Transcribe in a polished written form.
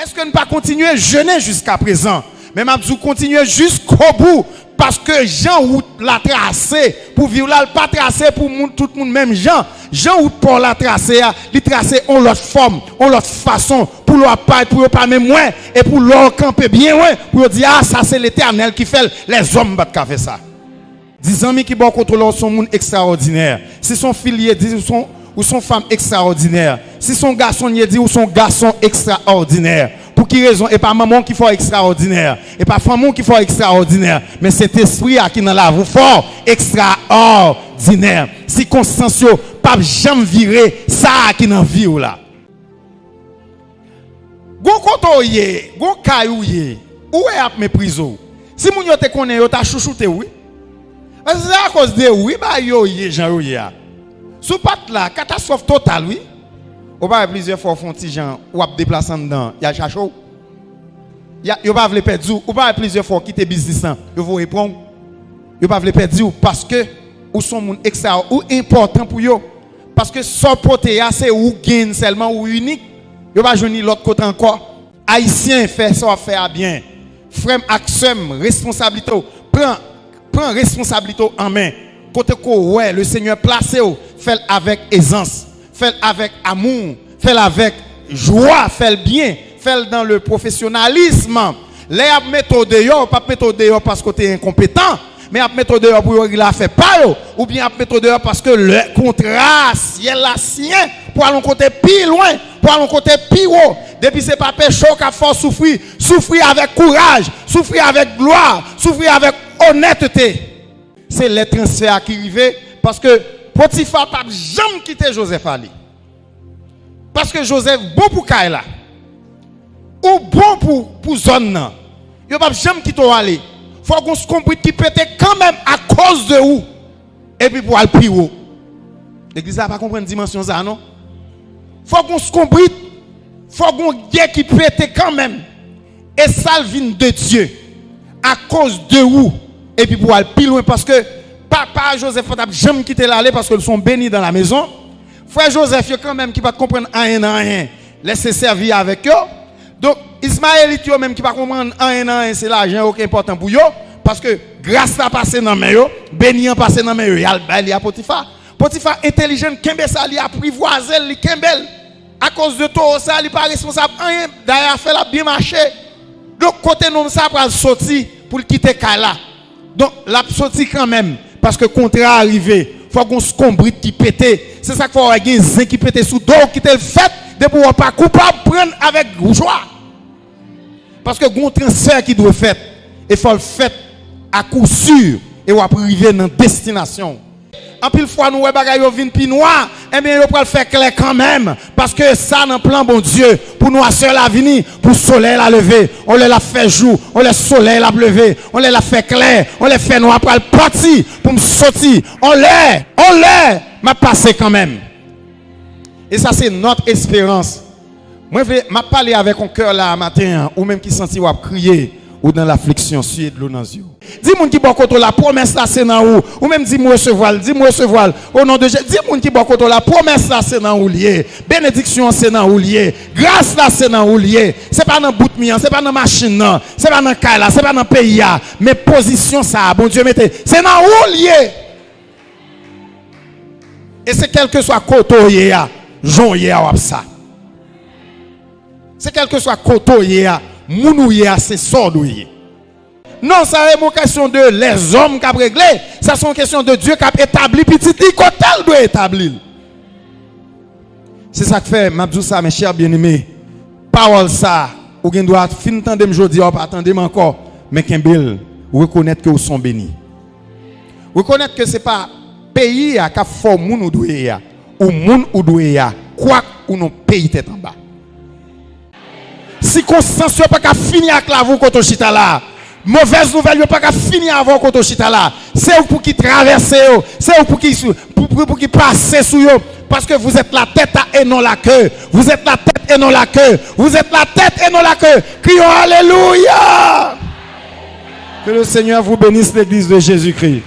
est-ce que ne pas continuer à jeûner jusqu'à présent? Mais m'a continuer jusqu'au bout. Parce que Jean route l'a tracé pour vivre là, pas tracé pour tout le monde même Jean. Jean route pour la tracer, il tracé en l'autre forme, en l'autre façon pour leur pas pour pas même moins et pour leur camper bien loin pour dire ah ça c'est l'Éternel qui fait les hommes qui fait ça. 10 amis qui bon contrôle son monde extraordinaire. Si son filier dit ou son femme extraordinaire. Si son garçon dit ou son garçon extraordinaire. Pour qui raison? Et pas maman qui fait extraordinaire. Et pas femme qui fait extraordinaire. Mais cet esprit qui dans la vous fort extraordinaire. Si Constance pas jamais virer ça qui dans vie ou là. Gon kotoye, gon kayouye. Où est à mépriso? Si moun yo te connaît yo ta chouchouté oui. Parce que c'est à cause de oui bah yo yé Jean Rouye. Sous pat là catastrophe totale oui. Ou pas plusieurs fois font petit gens ou ap déplaçant dedans, il y a chacho. Yo pas vle perdre ou pas plusieurs fois quitter business là, yo vous répondre. Yo pas vle perdre parce que ou son monde extra ou important pour yo parce que son poté c'est ou gain seulement ou unique. Yo pas joindre l'autre côté encore. Haïtien fait ça faire bien. Frère aksem responsabilité prend responsabilité en main. Côté ko ouais le Seigneur placé fait avec aisance. Fait avec amour, fait avec joie, fait bien, fait dans le professionnalisme. Les méthode yo, pas méthode yo parce que tu es incompétent, mais méthode yo pour il a fait pas ou bien méthode yo parce que le contrat ciel la sien pour aller côté plus loin, pour aller côté plus haut. Depuis c'est pas péché qu'a fort souffrir, souffrir avec courage, souffrir avec gloire, souffrir avec honnêteté. C'est les transferts qui arrivent parce que Potiphar n'a jamais quitté Joseph Ali. Parce que Joseph bon pour Kaila. Ou bon pour zone. Il n'a jamais quitté Ali. Il faut qu'on se comprenne qu'il peut être quand même à cause de où. Et puis pour aller plus haut. L'église n'a pas compris une dimension ça, non? Il faut qu'on se comprenne. Il faut qu'on dise qu'il peut être quand même. Et ça vient de Dieu. À cause de où. Et puis pour aller plus loin. Parce que papa Joseph n'a jamais quitté l'aller parce qu'ils sont bénis dans la maison. Frère Joseph, il quand même qui va comprendre rien. Laissez servir avec eux. Donc, Ismaël, il même qui va comprendre rien, c'est l'argent qui est important pour eux. Parce que grâce à passer dans mes yeux, béni à passer dans mes yeux, il y a Potiphar. Potiphar intelligent, Kembe ça, il a apprivoisé, il Kembel. À cause de tout ça, il n'est pas responsable. D'ailleurs, il a bien marché. Donc, côté nous, ça va sortir pour quitter Kala. Donc, la sortie quand même. Parce que le contrat arrivé, il faut qu'on se combrite qui pète. C'est ça qu'il faut avoir un zin qui pète sous dos, qui te le fait, de pouvoir pas coupable, prendre avec joie. Parce que le transfert qui doit faire, il faut le faire à coup sûr et on va arriver dans destination. En pile fois, nous, bagay yo vin pi noir, eh bien, on peut le faire clair quand même. Parce que ça, dans plan bon Dieu, pour nous assurer la venir, pour le soleil la lever, on les la fait jour, on les soleil la lever, on les la fait clair, on les fait noir pour le parti, pour me sortir. On m'a passé quand même. Et ça, c'est notre espérance. Moi, je vais parler avec un cœur là matin, ou même qui sentit ou crier, ou dans l'affliction, suer de l'eau dans les yeux. Dis-moi qui bon côté la promesse là c'est dans où, ou même dis-moi recevoir, au nom de Jésus. Dis-moi qui bon côté la promesse là c'est dans où lié, bénédiction c'est dans où lié, grâce là c'est dans où lié. C'est pas dans bout de c'est pas dans machine non, c'est pas dans caille là, c'est pas dans pays là, mais position ça, bon Dieu mettez, c'est dans où lié. Et c'est quel que soit côté là, jonye à ça. C'est quel que soit côté là, mounouye c'est sordouye. Non, ça n'est pas une question de les hommes qui ont réglé. Ça c'est une question de Dieu qui a établi petit côté doit établir. C'est ça que fait, m'abdou ça mes chers bien-aimés. Parole ça, ou gen doit fin tande m'jodi ou pas attendre encore, mais kembel reconnaître que vous sont bénis. Reconnaître que c'est pas pays qui a fait moun ou doué ou moun ou doué quoi ou non pays tête en bas. Si Constance pas qu'à finir avec la vous quand chita là. Mauvaise nouvelle pas qu'à finir avant quand chita là. C'est pour qui traverser, c'est pour qui passer sous yo parce que vous êtes la tête et non la queue. Vous êtes la tête et non la queue. Vous êtes la tête et non la queue. Crions alléluia. Que le Seigneur vous bénisse l'église de Jésus-Christ.